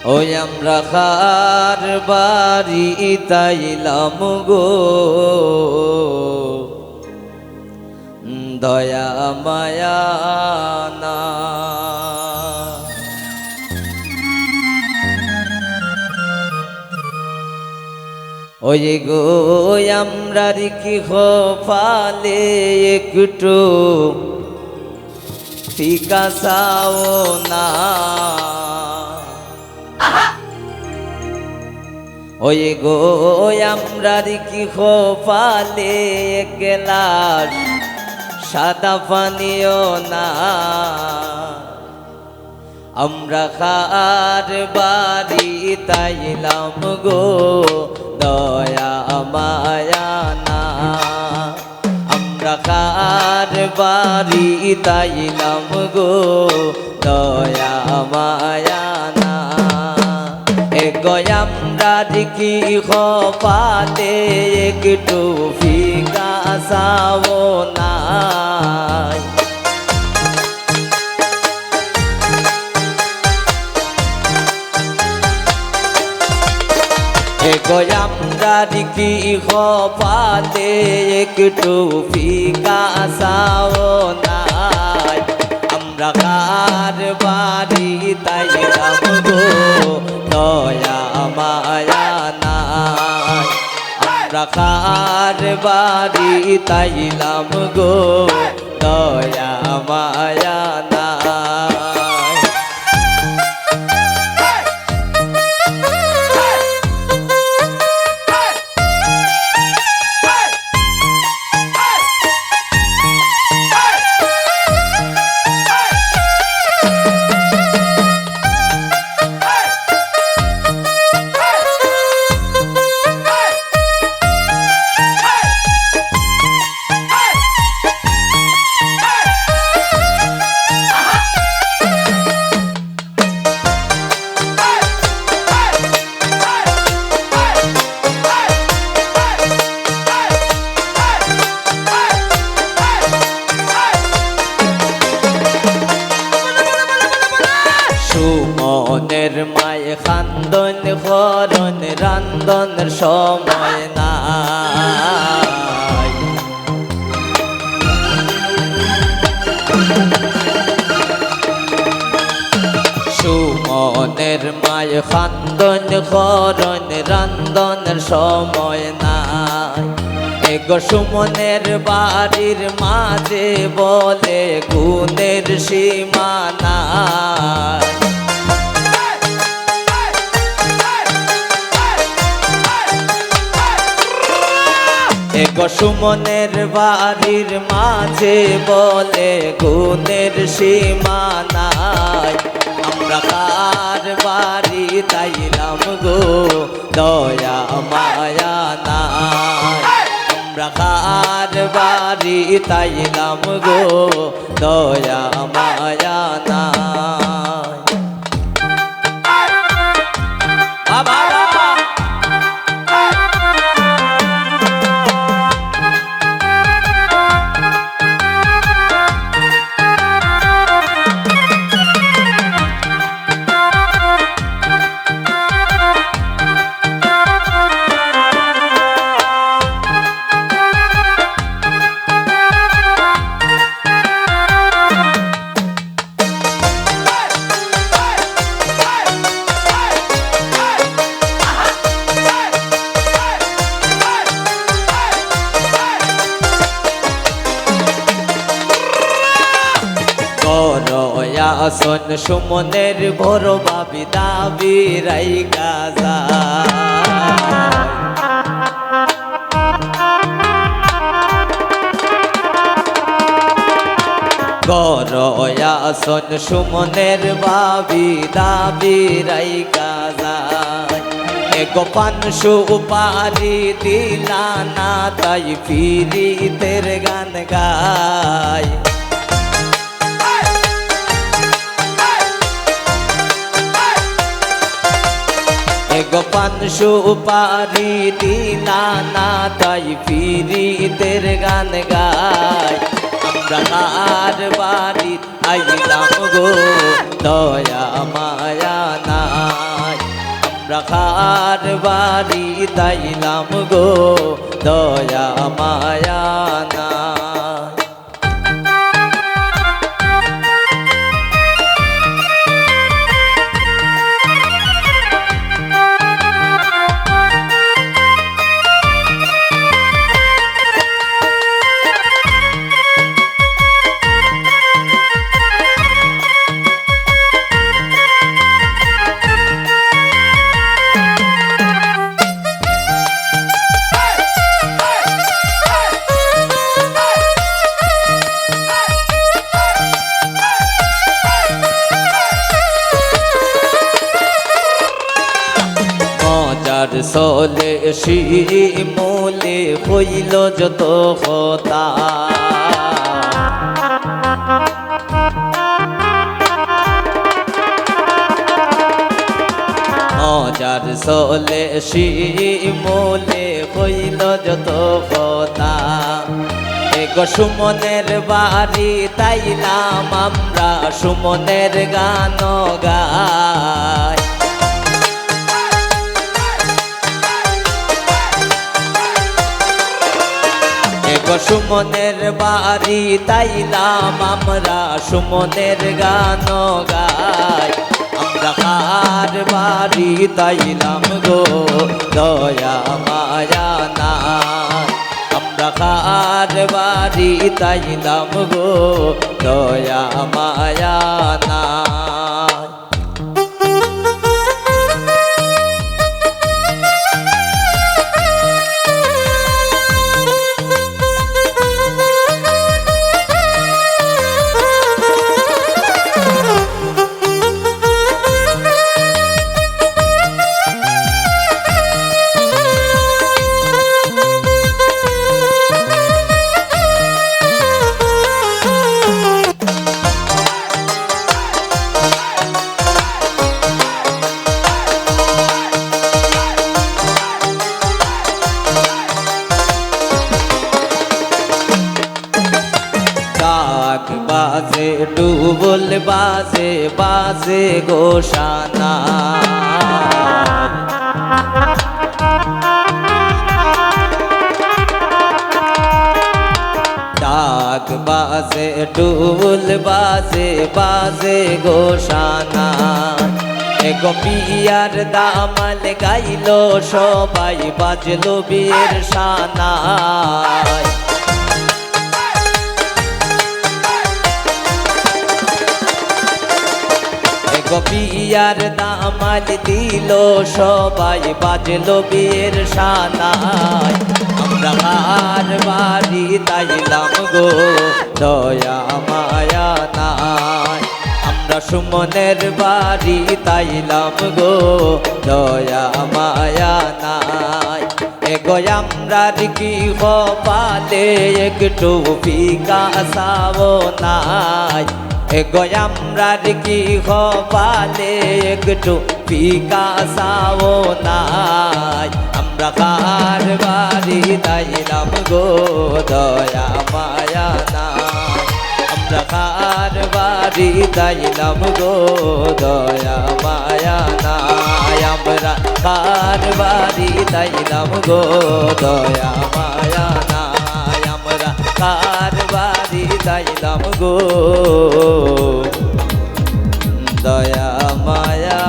ওই আমরা খার বাড়ি তাইলাম গো, দয়া মায়া না। ওই গো আমরা কি পালে একটু ফিকা চাও না। ওই গো আমরা কি পালে গ্লাস সাদা পানিও না। আমরা খার বাড়ি তাইলাম গো, দয়া মায়া না। আমরা খার বাড়ি তাইলাম গো, দয়া মায়া না। এগো আমরা কি পালে একটু ফিকা চাও না। এগো আমরা কি পালে একটু ফিকা চাও না। আমরা কার বাড়ি তাইলাম গো, দয়া মায়া না। আমরা কার বাড়ি তাইলাম গো, দয়া মায়া না। সুমনের মায়ে খান্দন হরণ রান্দনের সময় নাই। সুমনের মায়ে খান্দন হরণ রান্দনের সময় নাই। এগো সুমনের বাড়ির মাঝে বলে গুণের সীমা নাই। এগো সুমনের বাড়ির মাঝে বলে গুণের সীমা নাই। আমরা কার বাড়ি তাইলাম গো, দয়া মায়া নাই। আমরা কার বাড়ি তাইলাম গো, দয়া মায়া নাই। বাবা আসন সুমনের বড় বাবি দাবি রাই গাজা। গরয়া আসন সুমনের বাবি দাবি রাই গাজা। এগো পানসু উপারি দিলা না, তাই ফিরিতের গান গায়। এগো পানসু উপারি দিলা না, তাই ফিরিতের গান গায়। আমরা কার বাড়ি আইলাম গো, দয়া মায়া নাই। আমরা খার বাড়ি তাইলাম গো দয়া মায়া নাই। মজার সলে শিমুলে হইল যত কথা, মজার সলে শিমুলে হইল যত কথা। এগো সুমনের বাড়ি তাইলাম আমরা সুমনের গান গাই। সুমনের বাড়ি তাইলাম আমরা সুমনের গান গাই। আমরা কার বাড়ি তাইলাম গো দয়া মায়া নাই। আমরা কার বাড়ি তাইলাম গো দয়া মায়া নাই। বাজে ডুবুল বাজে বাজে গোসানা, ডাক বাজে ডুবুল বাজে বাজে গোসানা। এগো পিয়ার দামাল গাইল সবাই বাজলো বিয়ের সানাই। পিয়ার দামাল দিল সবাই বাজলো বিয়ের সানাই। আমরা কার বাড়ি তাইলাম গো দয়া মায়া নাই। আমরা সুমনের বাড়ি তাইলাম গো দয়া মায়া নাই। এগো আমরার কি কপালে একটু ফিকা সাবো নাই। এগো আমরার কি কপালে একটু ফিকা সাবো নাই। আমরা কার বাড়ি তাইলাম গো দয়া মায়া নাই। আমরা কার বাড়ি তাইলাম গো দয়া মায়া নাই। আমরা কার বাড়ি তাইলাম গো দয়া মায়া নাই। আমরা কার বাড়ি তাইলাম গো দয়া মায়া।